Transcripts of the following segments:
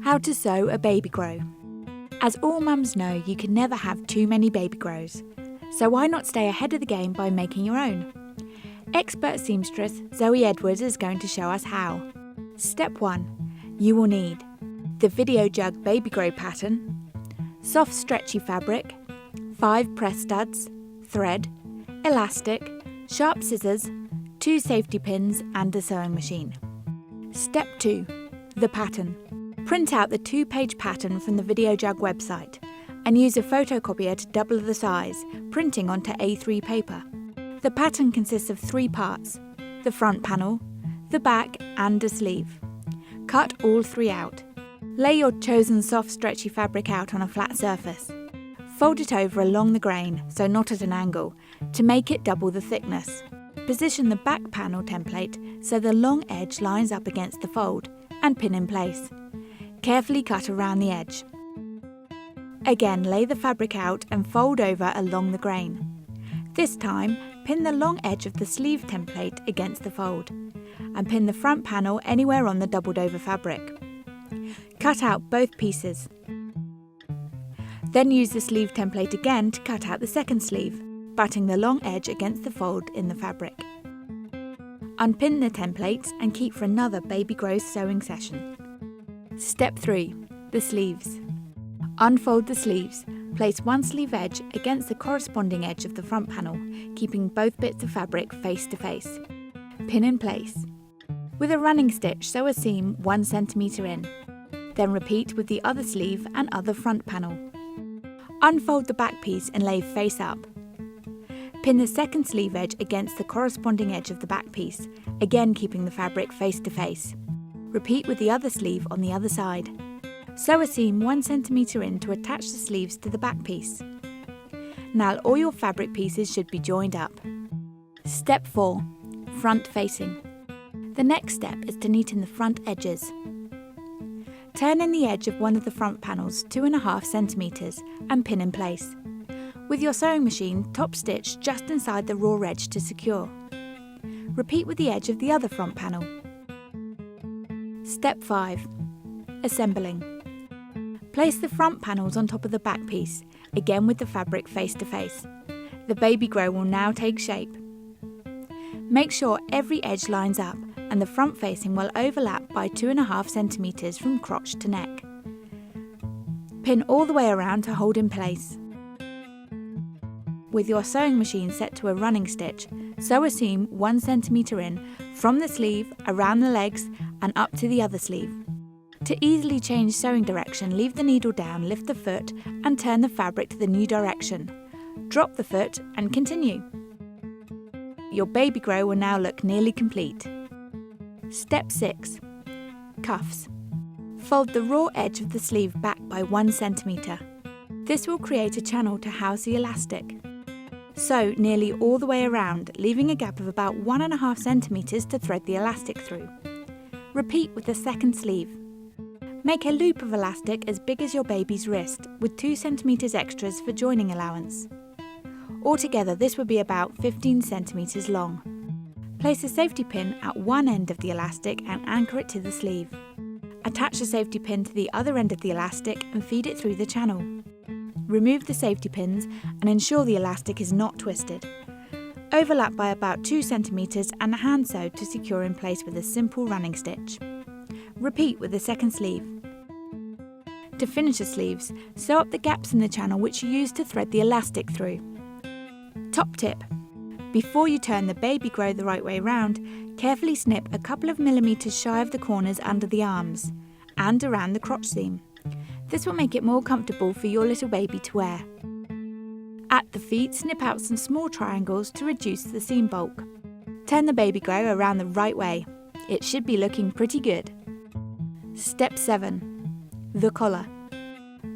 How to sew a baby-gro. As all mums know, you can never have too many baby-gros, so why not stay ahead of the game by making your own? Expert seamstress Zoe Edwards is going to show us how. Step 1. You will need the Videojug baby-gro pattern, soft stretchy fabric, 5 press studs, thread, elastic, sharp scissors, 2 safety pins and a sewing machine. Step 2. The pattern. Print out the 2-page pattern from the Videojug website and use a photocopier to double the size, printing onto A3 paper. The pattern consists of 3 parts: the front panel, the back and a sleeve. Cut all 3 out. Lay your chosen soft stretchy fabric out on a flat surface. Fold it over along the grain, so not at an angle, to make it double the thickness. Position the back panel template so the long edge lines up against the fold and pin in place. Carefully cut around the edge. Again, lay the fabric out and fold over along the grain. This time, pin the long edge of the sleeve template against the fold and pin the front panel anywhere on the doubled over fabric. Cut out both pieces. Then use the sleeve template again to cut out the second sleeve, butting the long edge against the fold in the fabric. Unpin the templates and keep for another baby-gro sewing session. Step 3. The sleeves. Unfold the sleeves. Place one sleeve edge against the corresponding edge of the front panel, keeping both bits of fabric face to face. Pin in place. With a running stitch, sew a seam 1 cm in. Then repeat with the other sleeve and other front panel. Unfold the back piece and lay face up. Pin the second sleeve edge against the corresponding edge of the back piece, again keeping the fabric face to face. Repeat with the other sleeve on the other side. Sew a seam 1 cm in to attach the sleeves to the back piece. Now all your fabric pieces should be joined up. Step 4. Front facing. The next step is to neaten the front edges. Turn in the edge of one of the front panels 2.5 cm and pin in place. With your sewing machine, top stitch just inside the raw edge to secure. Repeat with the edge of the other front panel. Step 5. Assembling. Place the front panels on top of the back piece, again with the fabric face to face. The baby-gro will now take shape. Make sure every edge lines up and the front facing will overlap by 2.5 cm from crotch to neck. Pin all the way around to hold in place. With your sewing machine set to a running stitch, sew a seam 1 cm in from the sleeve, around the legs and up to the other sleeve. To easily change sewing direction, leave the needle down, lift the foot and turn the fabric to the new direction. Drop the foot and continue. Your baby-gro will now look nearly complete. Step 6. Cuffs. Fold the raw edge of the sleeve back by 1 cm. This will create a channel to house the elastic. Sew nearly all the way around, leaving a gap of about 1.5 cm to thread the elastic through. Repeat with the second sleeve. Make a loop of elastic as big as your baby's wrist, with 2 cm extras for joining allowance. Altogether, this would be about 15 cm long. Place a safety pin at one end of the elastic and anchor it to the sleeve. Attach the safety pin to the other end of the elastic and feed it through the channel. Remove the safety pins and ensure the elastic is not twisted. Overlap by about 2 cm and hand sew to secure in place with a simple running stitch. Repeat with the second sleeve. To finish the sleeves, sew up the gaps in the channel which you use to thread the elastic through. Top tip: before you turn the baby-gro the right way round, carefully snip a couple of millimetres shy of the corners under the arms and around the crotch seam. This will make it more comfortable for your little baby to wear. At the feet, snip out some small triangles to reduce the seam bulk. Turn the baby-gro around the right way. It should be looking pretty good. Step 7. The collar.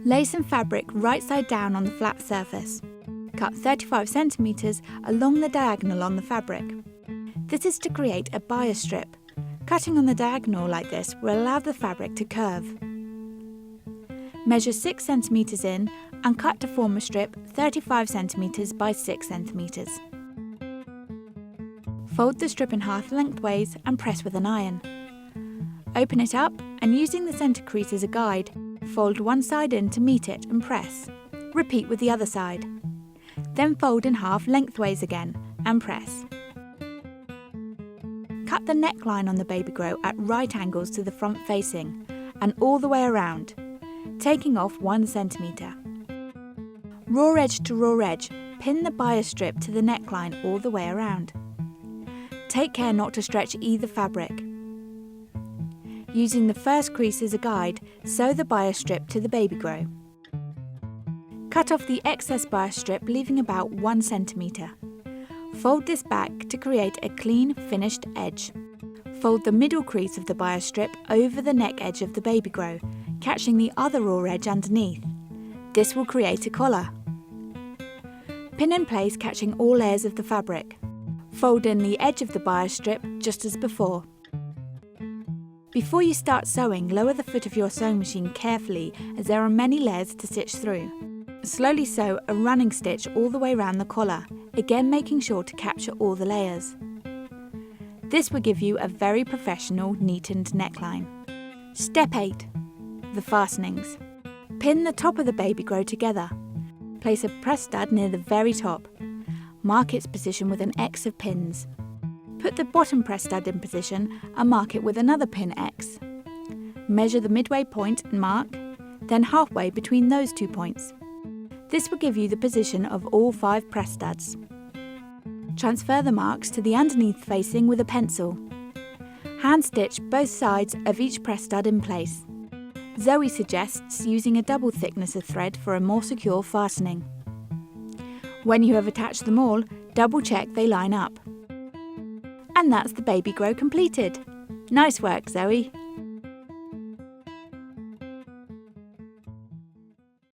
Lay some fabric right side down on the flat surface. Cut 35 cm along the diagonal on the fabric. This is to create a bias strip. Cutting on the diagonal like this will allow the fabric to curve. Measure 6 cm in and cut to form a strip 35 cm by 6 cm. Fold the strip in half lengthways and press with an iron. Open it up and using the centre crease as a guide, fold one side in to meet it and press. Repeat with the other side. Then fold in half lengthways again and press. Cut the neckline on the Baby-Gro at right angles to the front facing and all the way around, taking off 1 centimetre. Raw edge to raw edge, pin the bias strip to the neckline all the way around. Take care not to stretch either fabric. Using the first crease as a guide, sew the bias strip to the Baby-Gro. Cut off the excess bias strip, leaving about 1 centimetre. Fold this back to create a clean, finished edge. Fold the middle crease of the bias strip over the neck edge of the Baby-Gro, catching the other raw edge underneath. This will create a collar. Pin in place, catching all layers of the fabric. Fold in the edge of the bias strip just as before. Before you start sewing, lower the foot of your sewing machine carefully as there are many layers to stitch through. Slowly sew a running stitch all the way around the collar, again making sure to capture all the layers. This will give you a very professional neatened neckline. Step 8. The fastenings. Pin the top of the Baby-Gro together. Place a press stud near the very top. Mark its position with an X of pins. Put the bottom press stud in position and mark it with another pin X. Measure the midway point and mark, then halfway between those 2 points. This will give you the position of all 5 press studs. Transfer the marks to the underneath facing with a pencil. Hand stitch both sides of each press stud in place. Zoe suggests using a double thickness of thread for a more secure fastening. When you have attached them all, double check they line up. And that's the Baby-Gro completed. Nice work, Zoe!